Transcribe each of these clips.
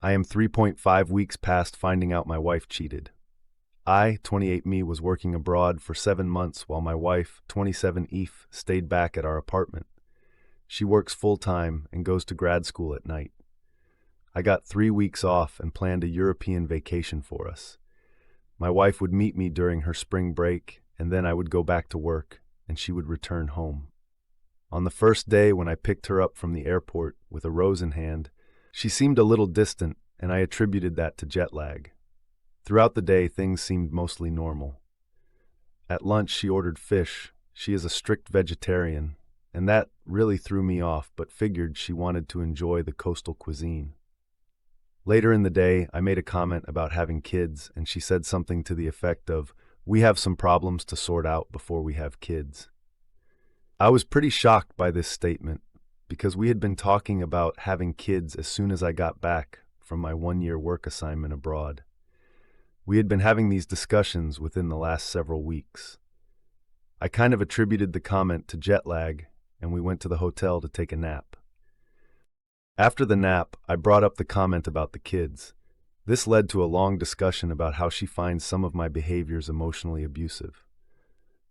I am 3.5 weeks past finding out my wife cheated. I, 28 me, was working abroad for 7 months while my wife, 27 Eve, stayed back at our apartment. She works full-time and goes to grad school at night. I got 3 weeks off and planned a European vacation for us. My wife would meet me during her spring break, and then I would go back to work, and she would return home. On the first day when I picked her up from the airport with a rose in hand, she seemed a little distant, and I attributed that to jet lag. Throughout the day, things seemed mostly normal. At lunch, she ordered fish. She is a strict vegetarian, and that really threw me off, but figured she wanted to enjoy the coastal cuisine. Later in the day, I made a comment about having kids, and she said something to the effect of, "We have some problems to sort out before we have kids." I was pretty shocked by this statement, because we had been talking about having kids as soon as I got back from my 1-year work assignment abroad. We had been having these discussions within the last several weeks. I kind of attributed the comment to jet lag, and we went to the hotel to take a nap. After the nap, I brought up the comment about the kids. This led to a long discussion about how she finds some of my behaviors emotionally abusive.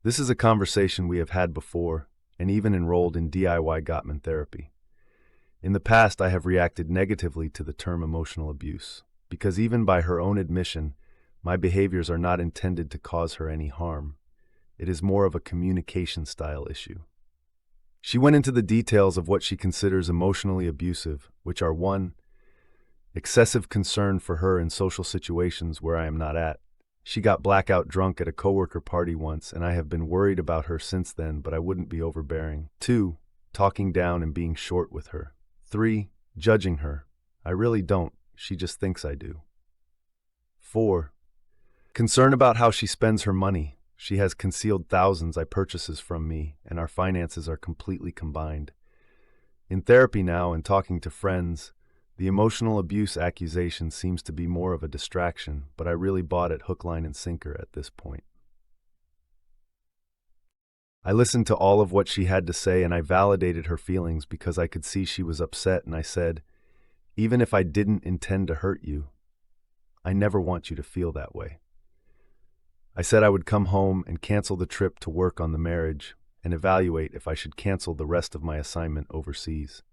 This is a conversation we have had before, and even enrolled in DIY Gottman therapy. In the past, I have reacted negatively to the term emotional abuse, because even by her own admission, my behaviors are not intended to cause her any harm. It is more of a communication style issue. She went into the details of what she considers emotionally abusive, which are 1. Excessive concern for her in social situations where I am not at. She got blackout drunk at a coworker party once, and I have been worried about her since then, but I wouldn't be overbearing. 2. Talking down and being short with her. 3. Judging her. I really don't. She just thinks I do. 4. Concern about how she spends her money. She has concealed thousands I purchases from me, and our finances are completely combined. In therapy now and talking to friends, the emotional abuse accusation seems to be more of a distraction, but I really bought it hook, line, and sinker at this point. I listened to all of what she had to say, and I validated her feelings because I could see she was upset, and I said, "Even if I didn't intend to hurt you, I never want you to feel that way." I said I would come home and cancel the trip to work on the marriage and evaluate if I should cancel the rest of my assignment overseas.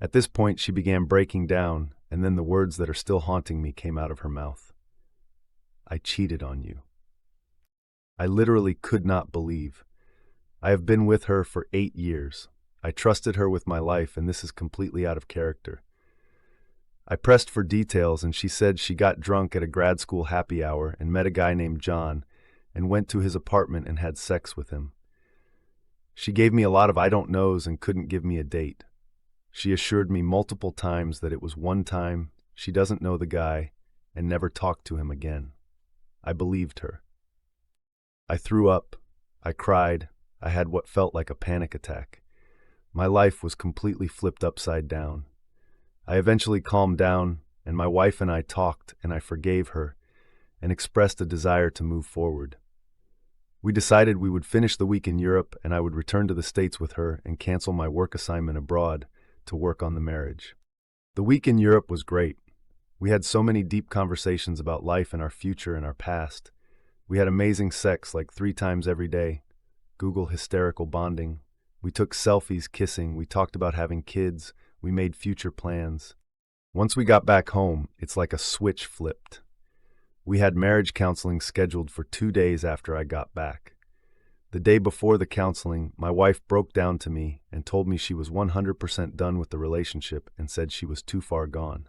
At this point, she began breaking down, and then the words that are still haunting me came out of her mouth. "I cheated on you." I literally could not believe. I have been with her for 8 years. I trusted her with my life, and this is completely out of character. I pressed for details, and she said she got drunk at a grad school happy hour and met a guy named John and went to his apartment and had sex with him. She gave me a lot of I don't knows and couldn't give me a date. She assured me multiple times that it was one time, she doesn't know the guy, and never talked to him again. I believed her. I threw up. I cried. I had what felt like a panic attack. My life was completely flipped upside down. I eventually calmed down, and my wife and I talked, and I forgave her and expressed a desire to move forward. We decided we would finish the week in Europe, and I would return to the States with her and cancel my work assignment abroad to work on the marriage. The week in Europe was great. We had so many deep conversations about life and our future and our past. We had amazing sex like 3 times every day. Google hysterical bonding. We took selfies kissing. We talked about having kids. We made future plans. Once we got back home, it's like a switch flipped. We had marriage counseling scheduled for 2 days after I got back. The day before the counseling, my wife broke down to me and told me she was 100% done with the relationship and said she was too far gone.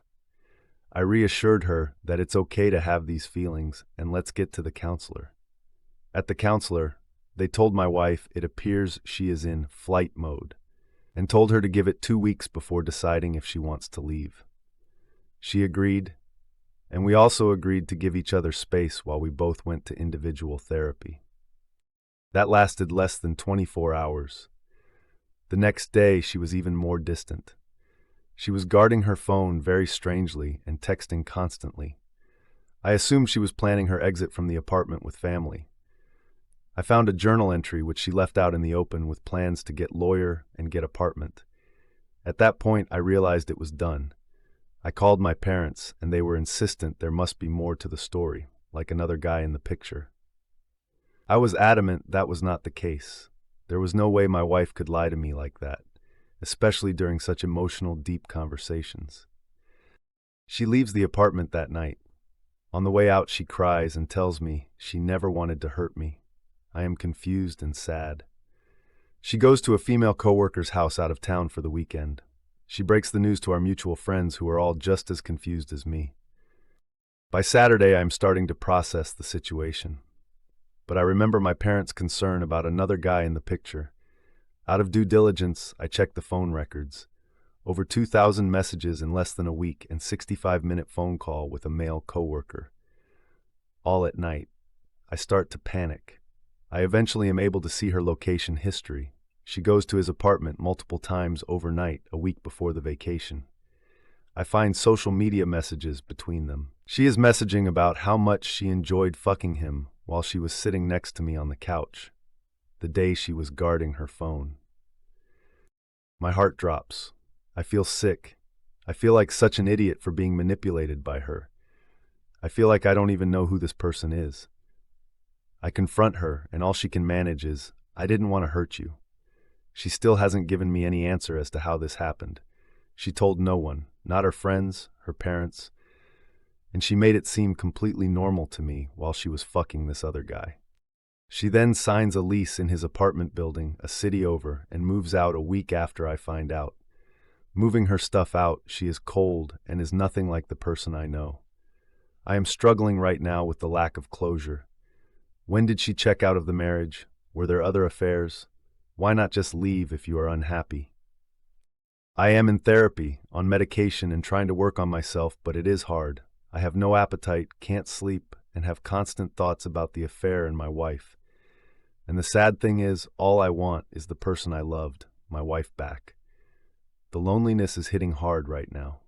I reassured her that it's okay to have these feelings and let's get to the counselor. At the counselor, they told my wife it appears she is in flight mode and told her to give it 2 weeks before deciding if she wants to leave. She agreed, and we also agreed to give each other space while we both went to individual therapy. That lasted less than 24 hours. The next day, she was even more distant. She was guarding her phone very strangely and texting constantly. I assumed she was planning her exit from the apartment with family. I found a journal entry which she left out in the open with plans to get lawyer and get apartment. At that point, I realized it was done. I called my parents, and they were insistent there must be more to the story, like another guy in the picture. I was adamant that was not the case. There was no way my wife could lie to me like that, especially during such emotional, deep conversations. She leaves the apartment that night. On the way out, she cries and tells me she never wanted to hurt me. I am confused and sad. She goes to a female coworker's house out of town for the weekend. She breaks the news to our mutual friends who are all just as confused as me. By Saturday, I am starting to process the situation. But I remember my parents' concern about another guy in the picture. Out of due diligence, I checked the phone records. Over 2,000 messages in less than a week and 65-minute phone call with a male coworker. All at night. I start to panic. I eventually am able to see her location history. She goes to his apartment multiple times overnight, a week before the vacation. I find social media messages between them. She is messaging about how much she enjoyed fucking him while she was sitting next to me on the couch, the day she was guarding her phone. My heart drops. I feel sick. I feel like such an idiot for being manipulated by her. I feel like I don't even know who this person is. I confront her, and all she can manage is, "I didn't want to hurt you." She still hasn't given me any answer as to how this happened. She told no one, not her friends, her parents, and she made it seem completely normal to me while she was fucking this other guy. She then signs a lease in his apartment building a city over and moves out a week after I find out. Moving her stuff out, she is cold and is nothing like the person I know. I am struggling right now with the lack of closure. When did she check out of the marriage? Were there other affairs? Why not just leave if you are unhappy? I am in therapy, on medication and trying to work on myself, but it is hard. I have no appetite, can't sleep, and have constant thoughts about the affair and my wife. And the sad thing is, all I want is the person I loved, my wife, back. The loneliness is hitting hard right now.